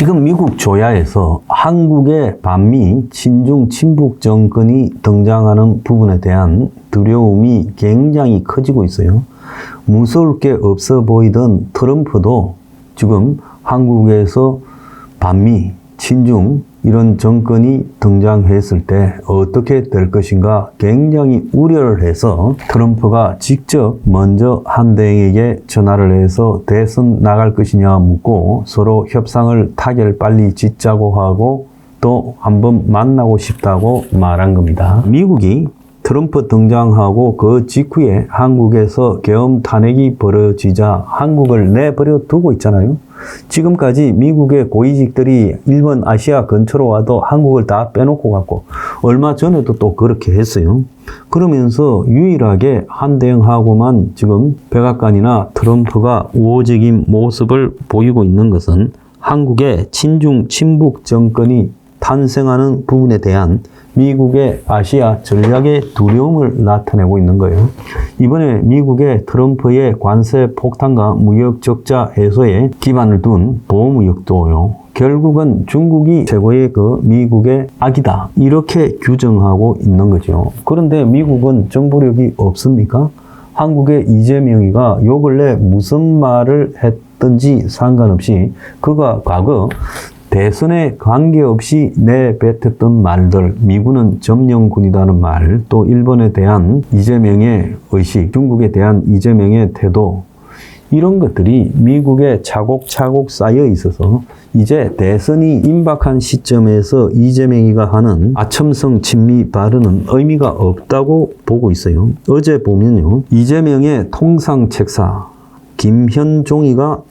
지금 미국 조야에서 한국의 반미 친중 친북 정권이 등장하는 부분에 대한 두려움이 굉장히 커지고 있어요. 무서울 게 없어 보이던 트럼프도 지금 한국에서 반미 친중 이런 정권이 등장했을 때 어떻게 될 것인가 굉장히 우려를 해서 트럼프가 직접 먼저 한대행에게 전화를 해서 대선 나갈 것이냐 묻고 서로 협상을 타결 빨리 짓자고 하고 또 한번 만나고 싶다고 말한 겁니다. 미국이 트럼프 등장하고 그 직후에 한국에서 계엄 탄핵이 벌어지자 한국을 내버려 두고 있잖아요. 지금까지 미국의 고위직들이 일본 아시아 근처로 와도 한국을 다 빼놓고 갔고 얼마 전에도 또 그렇게 했어요. 그러면서 유일하게 한대응하고만 지금 백악관이나 트럼프가 우호적인 모습을 보이고 있는 것은 한국의 친중 친북 정권이 탄생하는 부분에 대한 미국의 아시아 전략의 두려움을 나타내고 있는 거예요. 이번에 미국의 트럼프의 관세 폭탄과 무역 적자 해소에 기반을 둔 보호무역도요. 결국은 중국이 최고의 그 미국의 악이다. 이렇게 규정하고 있는 거죠. 그런데 미국은 정보력이 없습니까? 한국의 이재명이가 요 근래 무슨 말을 했든지 상관없이 그가 과거 대선에 관계없이 내뱉었던 말들, 미군은 점령군이라는 말, 또 일본에 대한 이재명의 의식, 중국에 대한 이재명의 태도, 이런 것들이 미국에 차곡차곡 쌓여 있어서 이제 대선이 임박한 시점에서 이재명이가 하는 아첨성 친미 발언은 의미가 없다고 보고 있어요. 어제 보면요, 이재명의 통상책사 김현종이가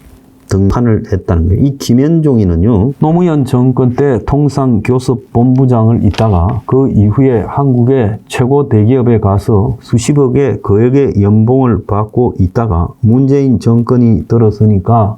등판을 했다는 거예요. 이 김현종이는요, 노무현 정권 때 통상교섭본부장을 있다가 그 이후에 한국의 최고 대기업에 가서 수십억의 거액의 연봉을 받고 있다가 문재인 정권이 들어서니까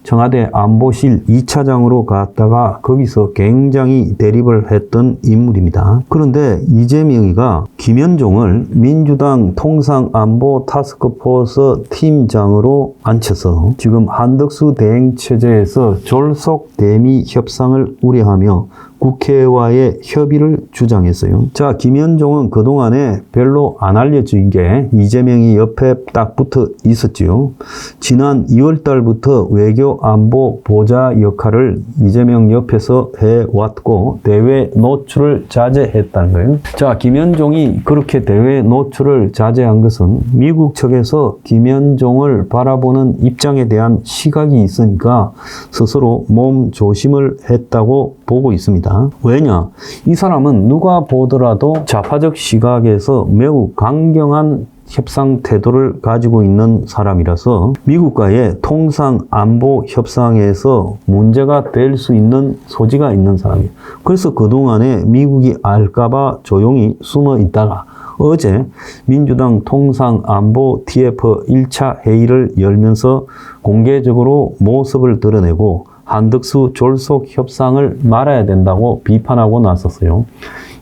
청와대 안보실 2차장으로 갔다가 거기서 굉장히 대립을 했던 인물입니다. 그런데 이재명이가 김현종을 민주당 통상안보 타스크포스 팀장으로 앉혀서 지금 한덕수 대행체제에서 졸속 대미 협상을 우려하며 국회와의 협의를 주장했어요. 자, 김현종은 그동안에 별로 안 알려진 게 이재명이 옆에 딱 붙어 있었지요. 지난 2월 달부터 외교 안보 보좌 역할을 이재명 옆에서 해왔고 대외 노출을 자제했다는 거예요. 자, 김현종이 그렇게 대외 노출을 자제한 것은 미국 측에서 김현종을 바라보는 입장에 대한 시각이 있으니까 스스로 몸 조심을 했다고 보고 있습니다. 왜냐? 이 사람은 누가 보더라도 좌파적 시각에서 매우 강경한 협상 태도를 가지고 있는 사람이라서 미국과의 통상 안보 협상에서 문제가 될 수 있는 소지가 있는 사람이에요. 그래서 그동안에 미국이 알까봐 조용히 숨어 있다가 어제 민주당 통상안보 TF 1차 회의를 열면서 공개적으로 모습을 드러내고 한덕수 졸속 협상을 말아야 된다고 비판하고 나섰어요.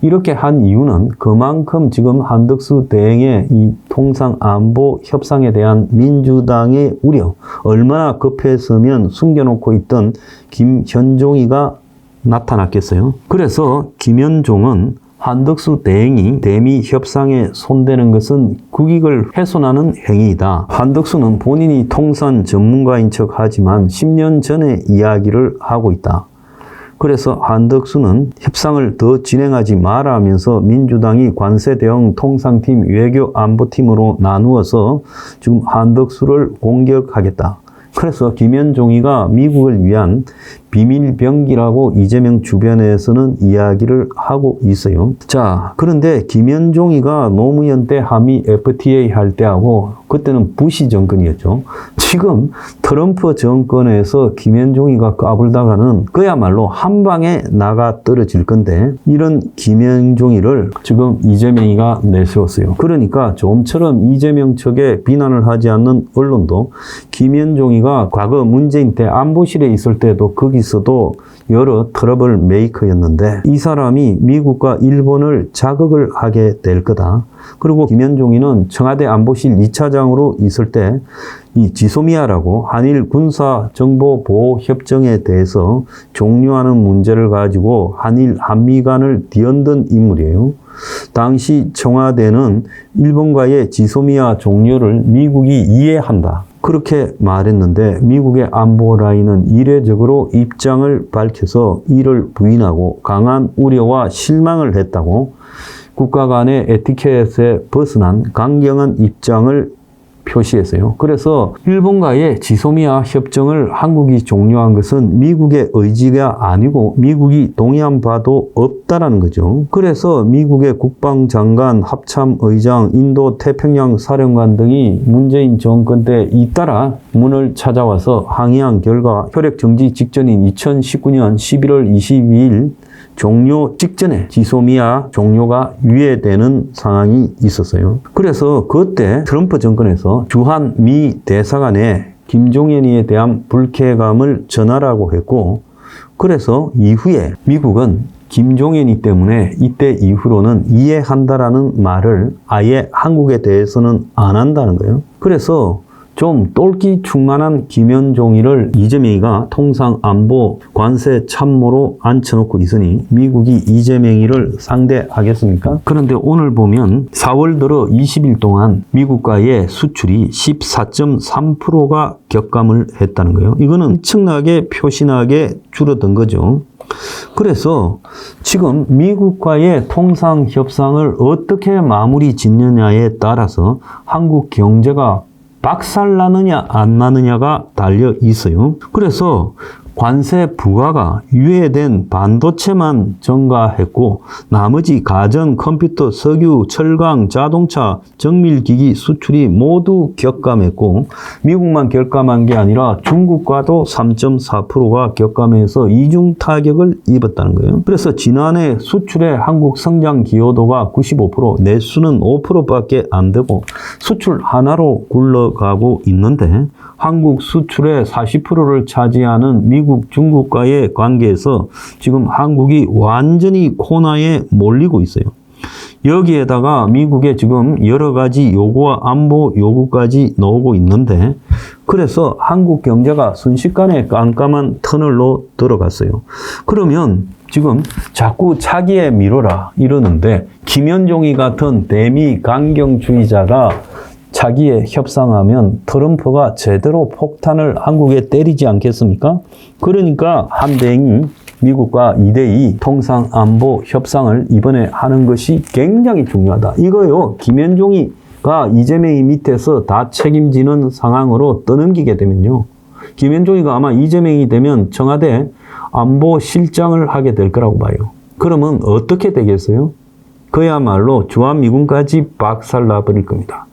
이렇게 한 이유는 그만큼 지금 한덕수 대행의 이 통상안보 협상에 대한 민주당의 우려, 얼마나 급했으면 숨겨놓고 있던 김현종이가 나타났겠어요. 그래서 김현종은 한덕수 대행이 대미 협상에 손대는 것은 국익을 훼손하는 행위이다. 한덕수는 본인이 통상 전문가인 척 하지만 10년 전의 이야기를 하고 있다. 그래서 한덕수는 협상을 더 진행하지 마라 하면서 민주당이 관세 대응 통상팀 외교 안보팀으로 나누어서 지금 한덕수를 공격하겠다. 그래서 김현종이가 미국을 위한 비밀병기라고 이재명 주변에서는 이야기를 하고 있어요. 자, 그런데 김현종이가 노무현 때 한미 FTA 할 때하고 그때는 부시 정권이었죠. 지금 트럼프 정권에서 김현종이가 까불다가는 그야말로 한 방에 나가 떨어질 건데 이런 김현종이를 지금 이재명이가 내세웠어요. 그러니까 좀처럼 이재명 측에 비난을 하지 않는 언론도 김현종이가 이재명이가 과거 문재인 때 안보실에 있을 때도 거기서도 여러 트러블 메이커였는데 이 사람이 미국과 일본을 자극을 하게 될 거다. 그리고 김현종이는 청와대 안보실 2차장으로 있을 때 이 지소미아라고 한일 군사정보보호협정에 대해서 종료하는 문제를 가지고 한일 한미 간을 뒤흔든 인물이에요. 당시 청와대는 일본과의 지소미아 종료를 미국이 이해한다. 그렇게 말했는데 미국의 안보 라인은 이례적으로 입장을 밝혀서 이를 부인하고 강한 우려와 실망을 했다고 국가 간의 에티켓에 벗어난 강경한 입장을 표시했어요. 그래서 일본과의 지소미아 협정을 한국이 종료한 것은 미국의 의지가 아니고 미국이 동의한 바도 없다라는 거죠. 그래서 미국의 국방장관, 합참의장, 인도태평양 사령관 등이 문재인 정권 때 잇따라 문을 찾아와서 항의한 결과 효력 정지 직전인 2019년 11월 22일 종료 직전에 지소미아 종료가 유예되는 상황이 있었어요. 그래서 그때 트럼프 정권에서 주한 미 대사관에 김종연이에 대한 불쾌감을 전하라고 했고, 그래서 이후에 미국은 김종연이 때문에 이때 이후로는 이해한다라는 말을 아예 한국에 대해서는 안 한다는 거예요. 그래서 좀 똘끼 충만한 김현종이를 이재명이가 통상안보 관세 참모로 앉혀놓고 있으니 미국이 이재명이를 상대하겠습니까? 그런데 오늘 보면 4월 들어 20일 동안 미국과의 수출이 14.3%가 격감을 했다는 거예요. 이거는 엄청나게 표신하게 줄어든 거죠. 그래서 지금 미국과의 통상협상을 어떻게 마무리 짓느냐에 따라서 한국 경제가 박살나느냐 안 나느냐가 달려 있어요. 그래서 관세 부과가 유예된 반도체만 증가했고 나머지 가전, 컴퓨터, 석유, 철강, 자동차, 정밀기기 수출이 모두 격감했고 미국만 격감한 게 아니라 중국과도 3.4%가 격감해서 이중 타격을 입었다는 거예요. 그래서 지난해 수출의 한국 성장 기여도가 95%, 내수는 5%밖에 안 되고 수출 하나로 굴러가고 있는데 한국 수출의 40%를 차지하는 미국, 중국과의 관계에서 지금 한국이 완전히 코너에 몰리고 있어요. 여기에다가 미국의 지금 여러 가지 요구와 안보 요구까지 나오고 있는데 그래서 한국 경제가 순식간에 깜깜한 터널로 들어갔어요. 그러면 지금 자꾸 차기에 미뤄라 이러는데 김현종이 같은 대미 강경주의자가 차기에 협상하면 트럼프가 제대로 폭탄을 한국에 때리지 않겠습니까? 그러니까 한대행이 미국과 2대2 통상안보 협상을 이번에 하는 것이 굉장히 중요하다. 이거요, 김현종이가 이재명이 밑에서 다 책임지는 상황으로 떠넘기게 되면요. 김현종이가 아마 이재명이 되면 청와대 안보실장을 하게 될 거라고 봐요. 그러면 어떻게 되겠어요? 그야말로 주한미군까지 박살나버릴 겁니다.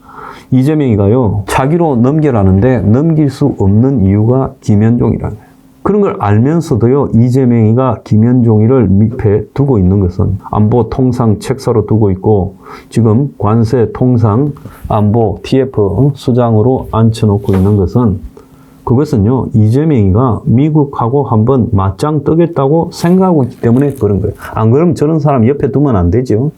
이재명이가요, 차기로 넘겨라는데 넘길 수 없는 이유가 김현종이라는 거예요. 그런 걸 알면서도요, 이재명이가 김현종이를 밑에 두고 있는 것은 안보 통상 책사로 두고 있고 지금 관세 통상 안보 TF 수장으로 앉혀놓고 있는 것은 그것은요, 이재명이가 미국하고 한번 맞짱 뜨겠다고 생각하고 있기 때문에 그런 거예요. 안 그러면 저런 사람 옆에 두면 안 되죠.